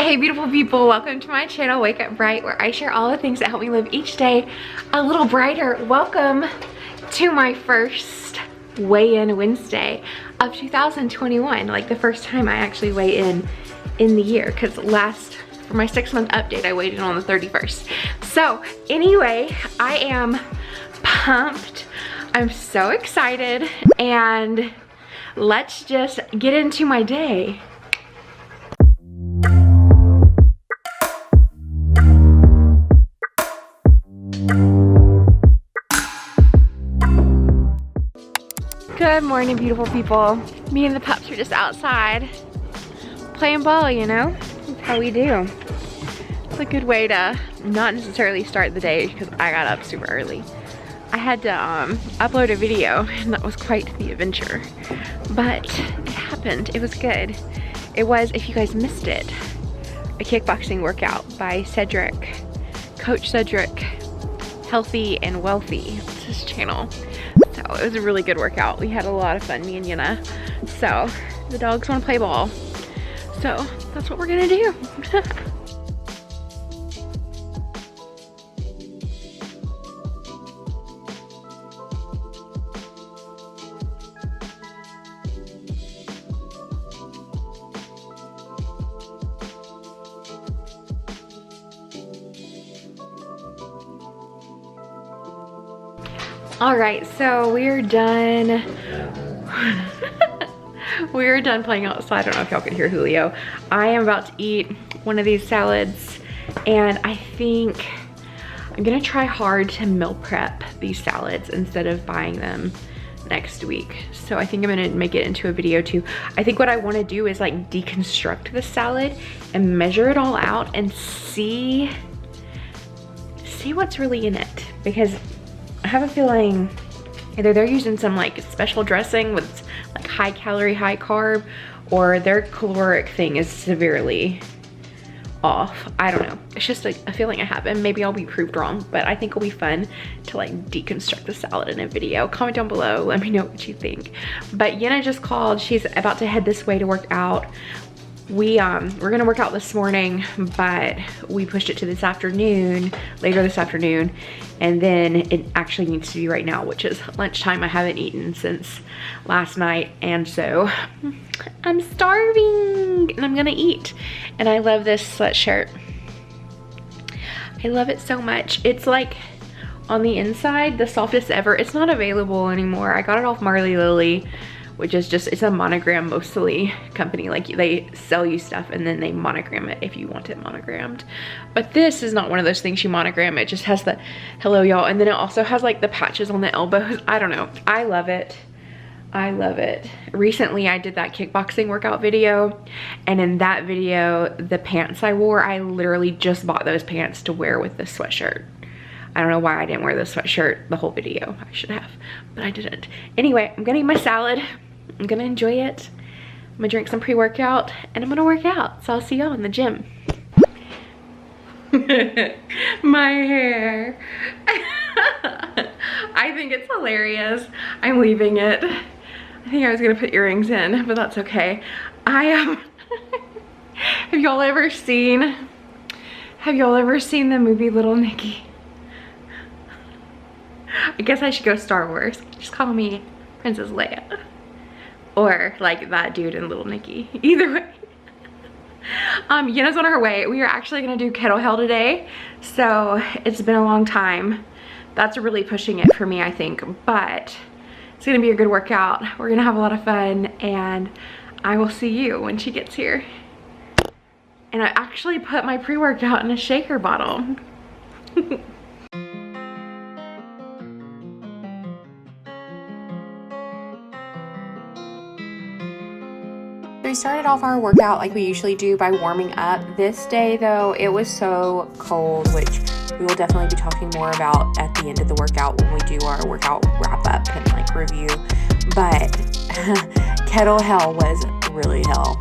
Hey beautiful people, welcome to my channel Wake Up Bright, where I share all the things that help me live each day a little brighter. Welcome to my first weigh-in Wednesday of 2021, like the first time I actually weigh in the year, because for my 6-month update I weighed in on the 31st. So anyway, I am pumped. I'm so excited, and let's just get into my day. Good morning, beautiful people. Me and the pups are just outside playing ball, you know? That's how we do. It's a good way to not necessarily start the day because I got up super early. I had to upload a video, and that was quite the adventure. But it happened. It was good. It was, if you guys missed it, a kickboxing workout by Cedric, Coach Cedric, Healthy and Wealthy. It's his channel. So it was a really good workout. We had a lot of fun, me and Jenna. So the dogs want to play ball. So that's what we're gonna do. All right, so we're done. We're done playing outside. I don't know if y'all can hear Julio. I am about to eat one of these salads, and I think I'm gonna try hard to meal prep these salads instead of buying them next week. So I think I'm gonna make it into a video too. I think what I wanna do is like deconstruct the salad and measure it all out and see what's really in it, because I have a feeling either they're using some like special dressing with like high calorie, high carb, or their caloric thing is severely off. I don't know. It's just like a feeling I have, and maybe I'll be proved wrong, but I think it'll be fun to like deconstruct the salad in a video. Comment down below, let me know what you think. But Jenna just called. She's about to head this way to work out. We're gonna work out this morning, but we pushed it to this afternoon, later this afternoon, and then it actually needs to be right now, which is lunchtime. I haven't eaten since last night, and so I'm starving, and I'm gonna eat. And I love this sweatshirt. I love it so much. It's like on the inside, the softest ever. It's not available anymore. I got it off Marley Lily, which is just, it's a monogram mostly company. Like they sell you stuff and then they monogram it if you want it monogrammed. But this is not one of those things you monogram. It just has the hello y'all, and then it also has like the patches on the elbows. I don't know, I love it. I love it. Recently I did that kickboxing workout video, and in that video, the pants I wore, I literally just bought those pants to wear with this sweatshirt. I don't know why I didn't wear this sweatshirt the whole video. I should have, but I didn't. Anyway, I'm gonna eat my salad. I'm gonna enjoy it. I'm gonna drink some pre-workout, and I'm gonna work out. So I'll see y'all in the gym. My hair. I think it's hilarious. I'm leaving it. I think I was gonna put earrings in, but that's okay. Have y'all ever seen the movie Little Nicky? I guess I should go Star Wars. Just call me Princess Leia. Or like that dude in Little Nicky. Either way. Yenna's on her way. We are actually gonna do KettleHell today. So it's been a long time. That's really pushing it for me, I think. But it's gonna be a good workout. We're gonna have a lot of fun, and I will see you when she gets here. And I actually put my pre-workout in a shaker bottle. We started off our workout like we usually do by warming up. This day though, it was so cold, which we will definitely be talking more about at the end of the workout when we do our workout wrap up and like review. But KettleHell was really hell.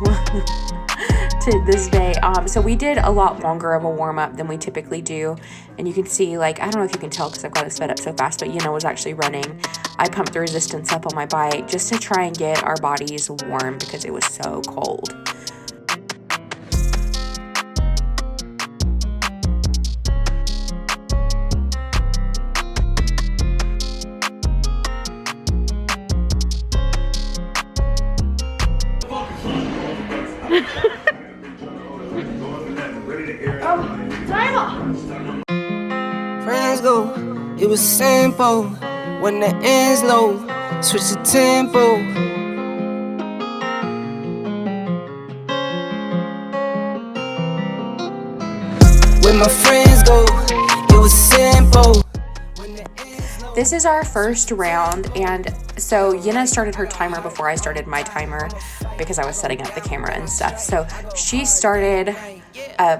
to this day. So we did a lot longer of a warm-up than we typically do, and you can see, like, I don't know if you can tell because I've got it sped up so fast, but was actually running. I pumped the resistance up on my bike just to try and get our bodies warm because it was so cold. was simple. When the end's low, switch the tempo. Where my friends go, it was simple. This is our first round, and so Yenna started her timer before I started my timer because I was setting up the camera and stuff. So she started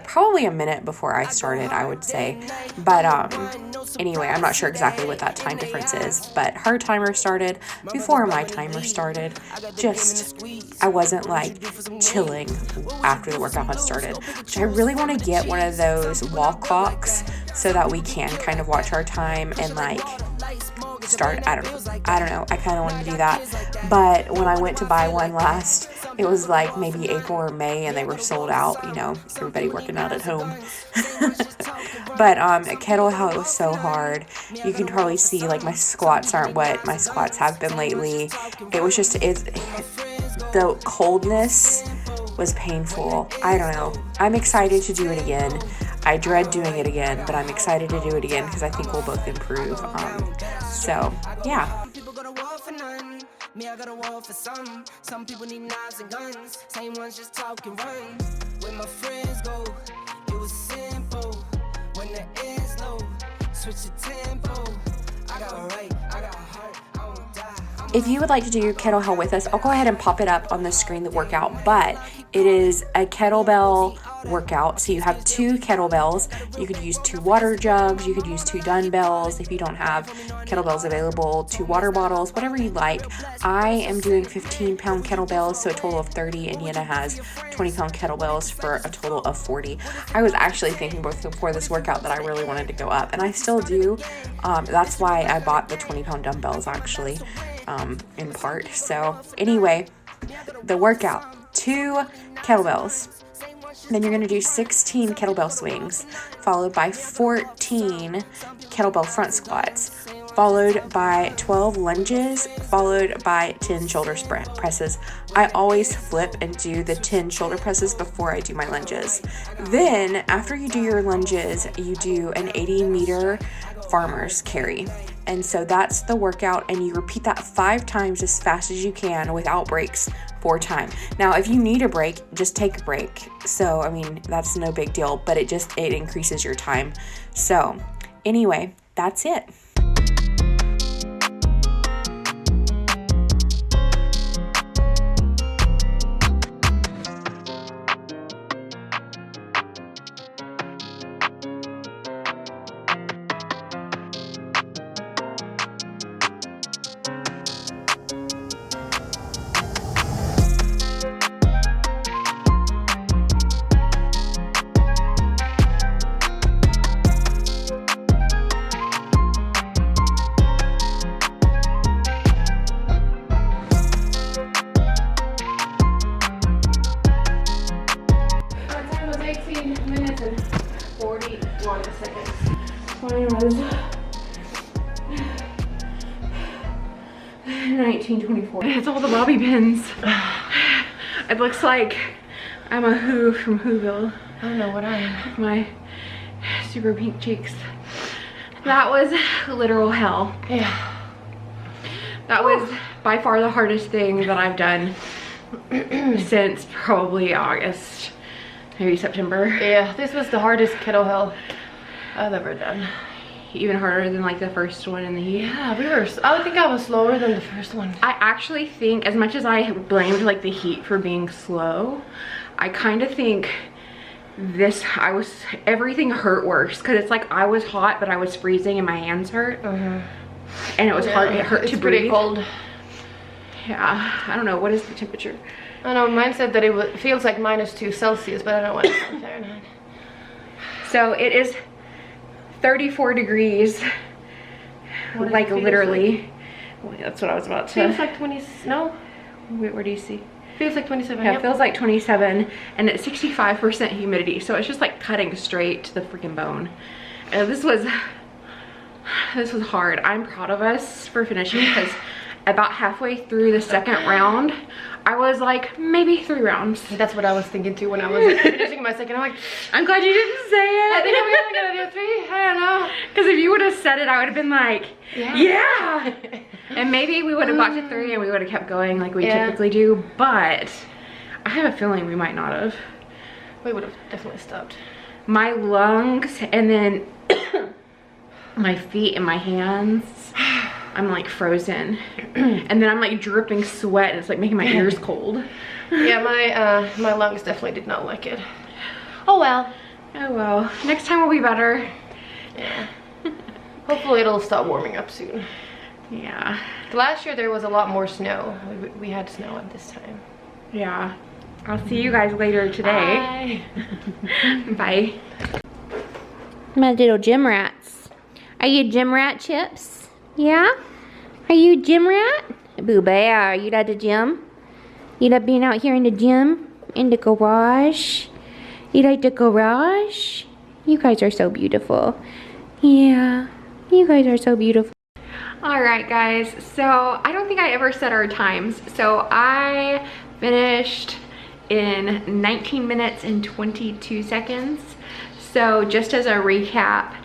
probably a minute before I started, I would say. But anyway, I'm not sure exactly what that time difference is, but her timer started before my timer started. Just, I wasn't like chilling after the workout had started, which I really want to get one of those wall clocks so that we can kind of watch our time and like start. I don't know. I kind of want to do that. But when I went to buy one last, it was like maybe April or May and they were sold out, you know, everybody working out at home. But KettleHell was so hard. You can probably see like my squats aren't what my squats have been lately. It was just, the coldness was painful. I don't know. I'm excited to do it again. I dread doing it again, but I'm excited to do it again because I think we'll both improve. So yeah. Me, I got a wall for some people need knives and guns, same ones just talk and run. When my friends go, it was simple. When the end's low, switch the tempo. I got right, I got heart, I won't die. If you would like to do your KettleHell with us, I'll go ahead and pop it up on the screen, the workout, but it is a kettlebell workout. So you have 2 kettlebells. You could use 2 water jugs. You could use 2 dumbbells. If you don't have kettlebells available, 2 water bottles, whatever you like. I am doing 15-pound kettlebells, so a total of 30, and Yenna has 20-pound kettlebells for a total of 40. I was actually thinking before this workout that I really wanted to go up, and I still do. That's why I bought the 20-pound dumbbells, actually, in part. So anyway, the workout, 2 kettlebells. Then you're going to do 16 kettlebell swings, followed by 14 kettlebell front squats, followed by 12 lunges, followed by 10 shoulder presses. I always flip and do the 10 shoulder presses before I do my lunges. Then, after you do your lunges, you do an 80-meter farmer's carry. And so that's the workout, and you repeat that 5 times as fast as you can without breaks 4 times. Now, if you need a break, just take a break. So, I mean, that's no big deal, but it increases your time. So, anyway, that's it. Mine was 1924. It's all the bobby pins. It looks like I'm a Who from Whoville. I don't know what I am. My super pink cheeks. That was literal hell. Yeah. That was by far the hardest thing that I've done since probably August, maybe September. Yeah, this was the hardest KettleHell I've ever done. Even harder than like the first one in the heat. Yeah, I think I was slower than the first one. I actually think, as much as I blamed like the heat for being slow, I kind of think everything hurt worse, because it's like I was hot but I was freezing and my hands hurt. And it was hard. It hurt to breathe. It's pretty cold. Yeah, I don't know, what is the temperature? I know, mine said that it feels like -2 Celsius, but I don't know what it's in Fahrenheit. So it is 34 degrees, like literally. Like? That's what I was about to. Feels like 20. No. Where do you see? Feels like 27. Yeah, it feels like 27, and it's 65% humidity, so it's just like cutting straight to the freaking bone. And this was hard. I'm proud of us for finishing, because about halfway through the second round, I was like, maybe 3 rounds. That's what I was thinking too when I was finishing my second. I'm like, I'm glad you didn't say it. I think I'm only gonna do 3. I don't know. Because if you would have said it, I would have been like, yeah. And maybe we would have got to 3 and we would have kept going like we typically do. But I have a feeling we might not have. We would have definitely stopped. My lungs and then my feet and my hands, I'm like frozen. And then I'm like dripping sweat and it's like making my ears cold. Yeah, my lungs definitely did not like it. Oh well. Oh well. Next time will be better. Yeah. Hopefully it'll stop warming up soon. Yeah. Last year there was a lot more snow. We had snow at this time. Yeah. I'll see you guys later today. Bye. Bye. My little gym rats. Are you gym rat, Chips? Yeah? Are you gym rat? Boo bear, you at the gym? You like being out here in the gym? In the garage? You like the garage? You guys are so beautiful. Yeah, you guys are so beautiful. Alright guys, so I don't think I ever set our times. So I finished in 19 minutes and 22 seconds. So just as a recap,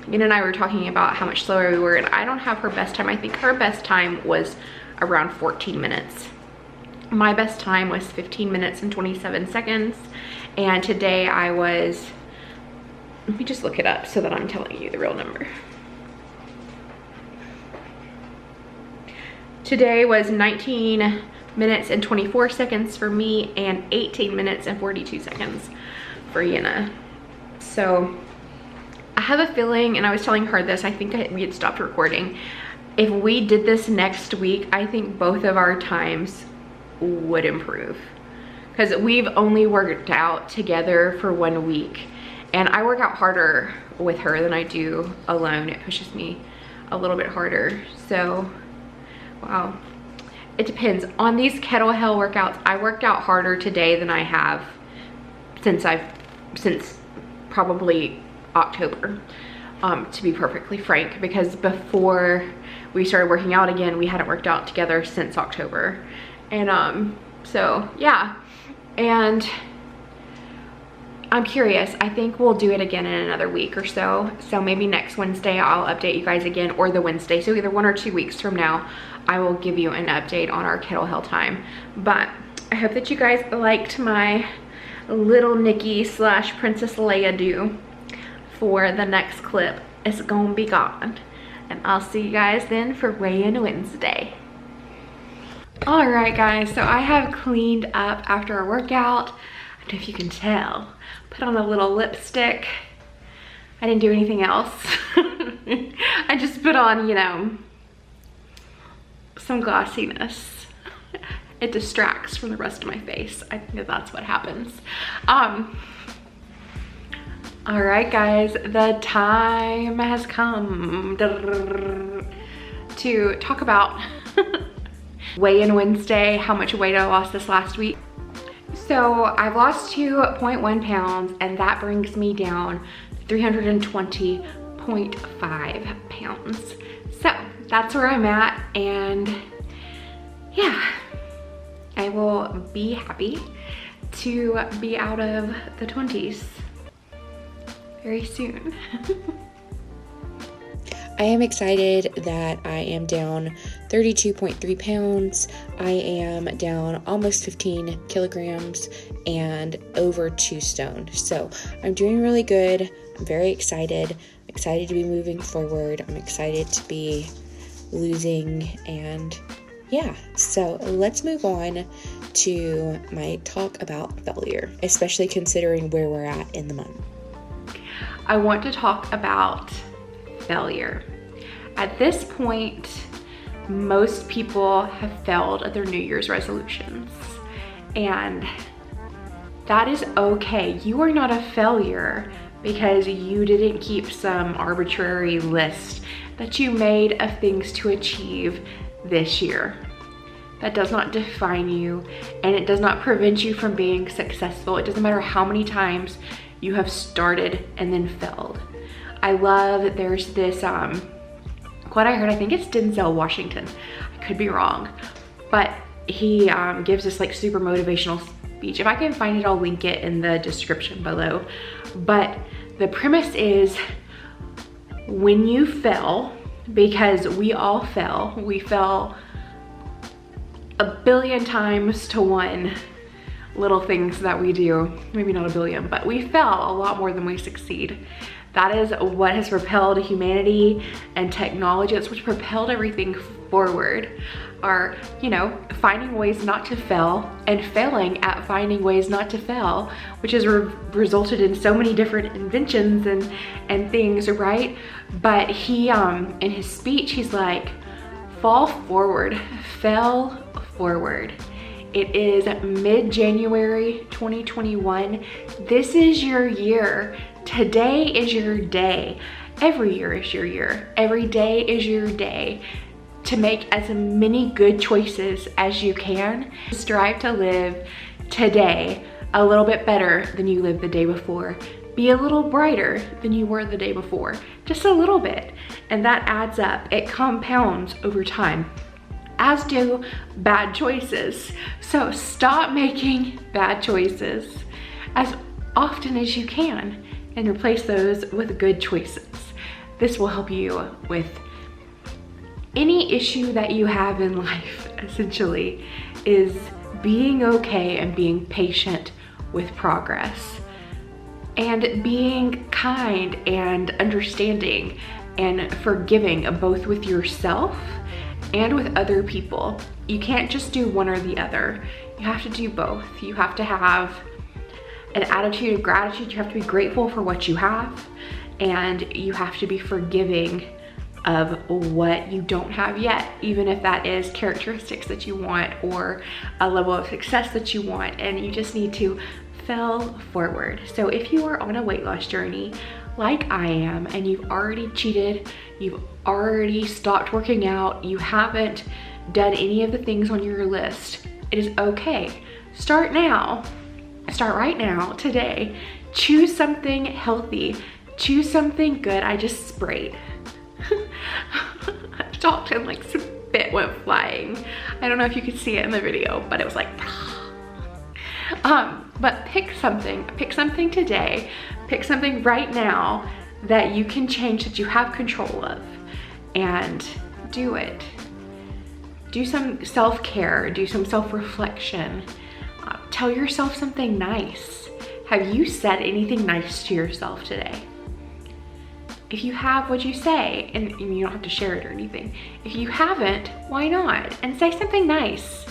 Jenna and I were talking about how much slower we were, and I don't have her best time. I think her best time was around 14 minutes. My best time was 15 minutes and 27 seconds. And today I was, let me just look it up so that I'm telling you the real number. Today was 19 minutes and 24 seconds for me and 18 minutes and 42 seconds for Jenna. So I have a feeling, and I was telling her this, I think we had stopped recording. If we did this next week, I think both of our times would improve. Because we've only worked out together for 1 week. And I work out harder with her than I do alone. It pushes me a little bit harder. So, wow. It depends. On these KettleHell workouts, I worked out harder today than I have since probably October, to be perfectly frank, because before we started working out again, we hadn't worked out together since October. And so yeah, and I'm curious. I think we'll do it again in another week or so. So maybe next Wednesday I'll update you guys again, or the Wednesday. So either 1 or 2 weeks from now, I will give you an update on our KettleHell time. But I hope that you guys liked my little Nikki / Princess Leia do for the next clip. It's gonna be gone. And I'll see you guys then for weigh-in Wednesday. All right guys, so I have cleaned up after a workout. I don't know if you can tell. Put on a little lipstick. I didn't do anything else. I just put on, you know, some glossiness. It distracts from the rest of my face. I think that's what happens. All right guys, the time has come to talk about weigh-in Wednesday, how much weight I lost this last week. So I've lost 2.1 pounds, and that brings me down 320.5 pounds. So that's where I'm at, and yeah, I will be happy to be out of the 20s very soon. I am excited that I am down 32.3 pounds. I am down almost 15 kilograms and over 2 stone. So I'm doing really good. I'm very excited. I'm excited to be moving forward. I'm excited to be losing, and yeah, so let's move on to my talk about failure, especially considering where we're at in the month. I want to talk about failure. At this point, most people have failed at their New Year's resolutions, and that is okay. You are not a failure because you didn't keep some arbitrary list that you made of things to achieve this year. That does not define you, and it does not prevent you from being successful. It doesn't matter how many times you have started and then failed. I love that there's this quote I heard, I think it's Denzel Washington, I could be wrong, but he gives this like super motivational speech. If I can find it, I'll link it in the description below. But the premise is, when you fail, because we all fail, we fail a billion times to one little things that we do, maybe not a billion, but we fail a lot more than we succeed. That is what has propelled humanity and technology. That's what's propelled everything forward. Are, you know, finding ways not to fail and failing at finding ways not to fail, which has resulted in so many different inventions and things, right? But he, in his speech, he's like, fall forward, fail forward. It is mid-January 2021. This is your year. Today is your day. Every year is your year. Every day is your day to make as many good choices as you can. Strive to live today a little bit better than you lived the day before. Be a little brighter than you were the day before. Just a little bit. And that adds up. It compounds over time, as do bad choices. So stop making bad choices as often as you can and replace those with good choices. This will help you with any issue that you have in life. Essentially is being okay and being patient with progress, and being kind and understanding and forgiving, both with yourself and with other people. You can't just do one or the other. You have to do both. You have to have an attitude of gratitude. You have to be grateful for what you have, and you have to be forgiving of what you don't have yet, even if that is characteristics that you want or a level of success that you want. And you just need to fail forward. So if you are on a weight loss journey like I am, and you've already cheated, you've already stopped working out, you haven't done any of the things on your list, it is okay. Start now. Start right now, today. Choose something healthy. Choose something good. I just sprayed. I talked and like spit went flying. I don't know if you could see it in the video, but it was like, but pick something today, pick something right now that you can change, that you have control of, and do it. Do some self-care, do some self-reflection, tell yourself something nice. Have you said anything nice to yourself today? If you have, what'd you say? And you don't have to share it or anything. If you haven't, why not? And say something nice.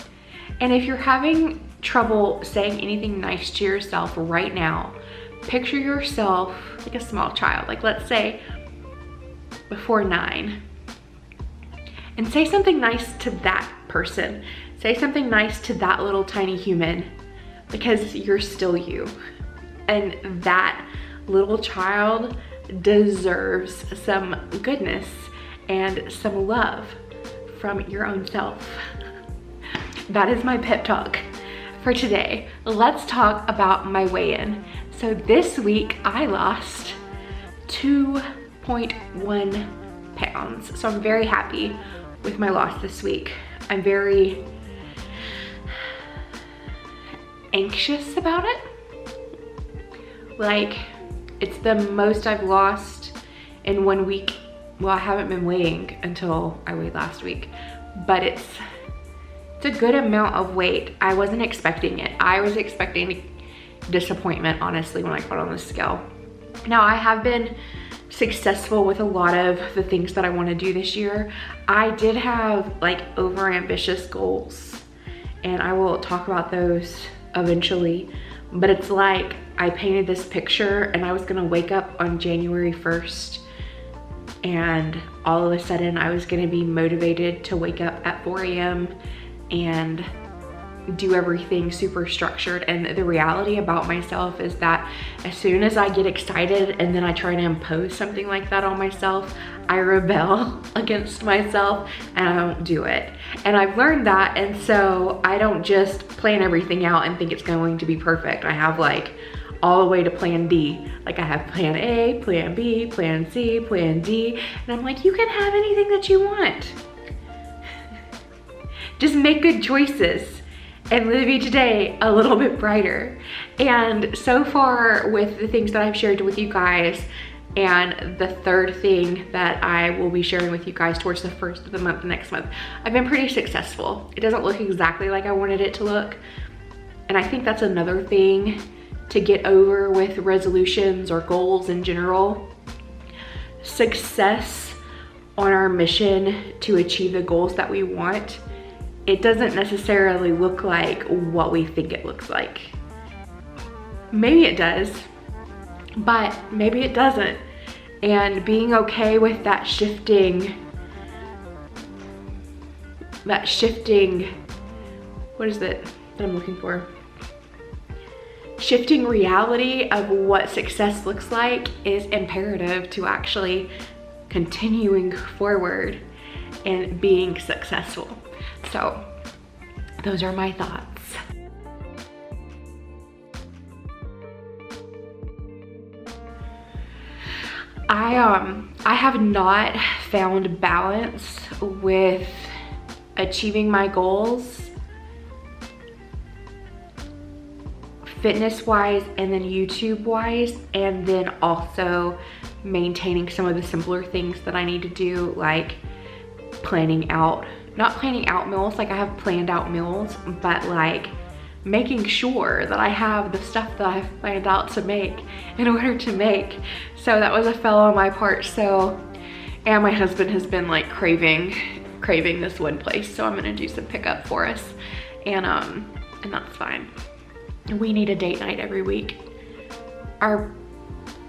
And if you're having trouble saying anything nice to yourself right now, picture yourself like a small child. Like, let's say before 9. And say something nice to that person. Say something nice to that little tiny human, because you're still you. And that little child deserves some goodness and some love from your own self. That is my pep talk for today. Let's talk about my weigh-in. So this week I lost 2.1 pounds. So I'm very happy with my loss this week. I'm very anxious about it. Like, it's the most I've lost in 1 week. Well, I haven't been weighing until I weighed last week, but it's a good amount of weight. I wasn't expecting it. I was expecting disappointment, honestly, when I got on the scale. Now, I have been successful with a lot of the things that I want to do this year. I did have like over ambitious goals, and I will talk about those eventually. But it's like I painted this picture and I was gonna wake up on January 1st and all of a sudden I was gonna be motivated to wake up at 4 a.m. and do everything super structured. And the reality about myself is that as soon as I get excited and then I try to impose something like that on myself, I rebel against myself and I don't do it. And I've learned that, and so I don't just plan everything out and think it's going to be perfect. I have like all the way to plan D. Like I have plan A, plan B, plan C, plan D, and I'm like, you can have anything that you want. Just make good choices and live each day a little bit brighter. And so far with the things that I've shared with you guys, and the third thing that I will be sharing with you guys towards the first of the month next month, I've been pretty successful. It doesn't look exactly like I wanted it to look. And I think that's another thing to get over with resolutions or goals in general. Success on our mission to achieve the goals that we want, it doesn't necessarily look like what we think it looks like. Maybe it does, but maybe it doesn't. And being okay with that shifting, what is it that I'm looking for? Shifting reality of what success looks like is imperative to actually continuing forward and being successful. So those are my thoughts. I have not found balance with achieving my goals fitness wise and then YouTube wise, and then also maintaining some of the simpler things that I need to do, like not planning out meals, like I have planned out meals, but like making sure that I have the stuff that I've planned out to make in order to make. So that was a fail on my part. So, and my husband has been like craving this one place, so I'm gonna do some pickup for us, and that's fine. We need a date night every week. Our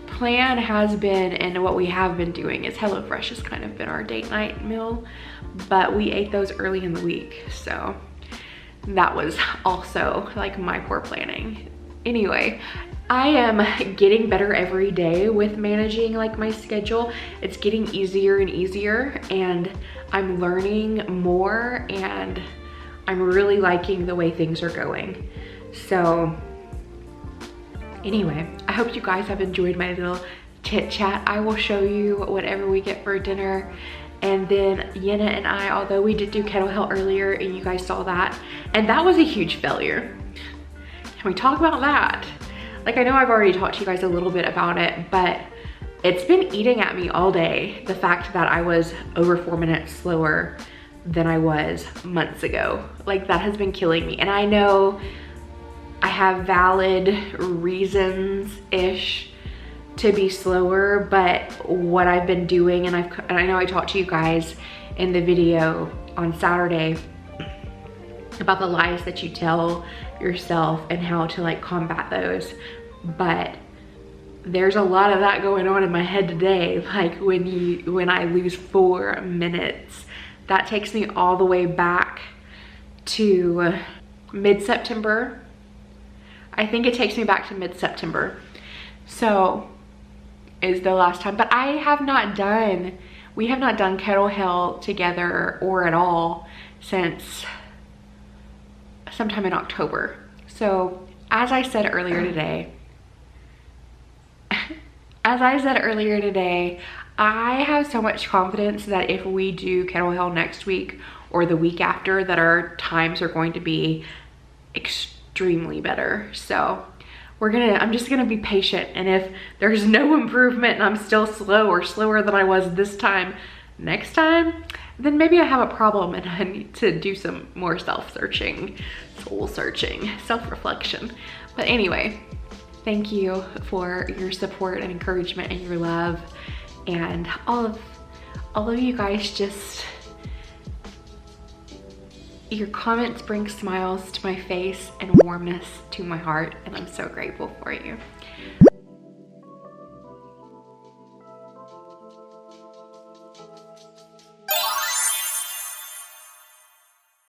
plan has been, and what we have been doing, is HelloFresh has kind of been our date night meal, but we ate those early in the week, so that was also like my poor planning. Anyway, I am getting better every day with managing like my schedule. It's getting easier and easier, and I'm learning more, and I'm really liking the way things are going. So anyway, I hope you guys have enjoyed my little chit chat. I will show you whatever we get for dinner. And then Jenna and I, although we did do KettleHell earlier and you guys saw that, and that was a huge failure. Can we talk about that? Like, I know I've already talked to you guys a little bit about it, but it's been eating at me all day, the fact that I was over 4 minutes slower than I was months ago. Like, that has been killing me. And I know I have valid reasons-ish to be slower, but what I've been doing, and I know I talked to you guys in the video on Saturday about the lies that you tell yourself and how to like combat those, but there's a lot of that going on in my head today. Like when I lose 4 minutes, that takes me all the way back to mid-September. I think it takes me back to mid-September. So is the last time, but we have not done KettleHell together or at all since sometime in October. So as I said earlier today, I have so much confidence that if we do KettleHell next week or the week after, that our times are going to be extremely better. So I'm just gonna be patient, and if there's no improvement and I'm still slow or slower than I was this time, next time, then maybe I have a problem and I need to do some more self-searching, soul-searching, self-reflection. But anyway, thank you for your support and encouragement and your love, and all of you guys, just your comments bring smiles to my face and warmness to my heart, and I'm so grateful for you.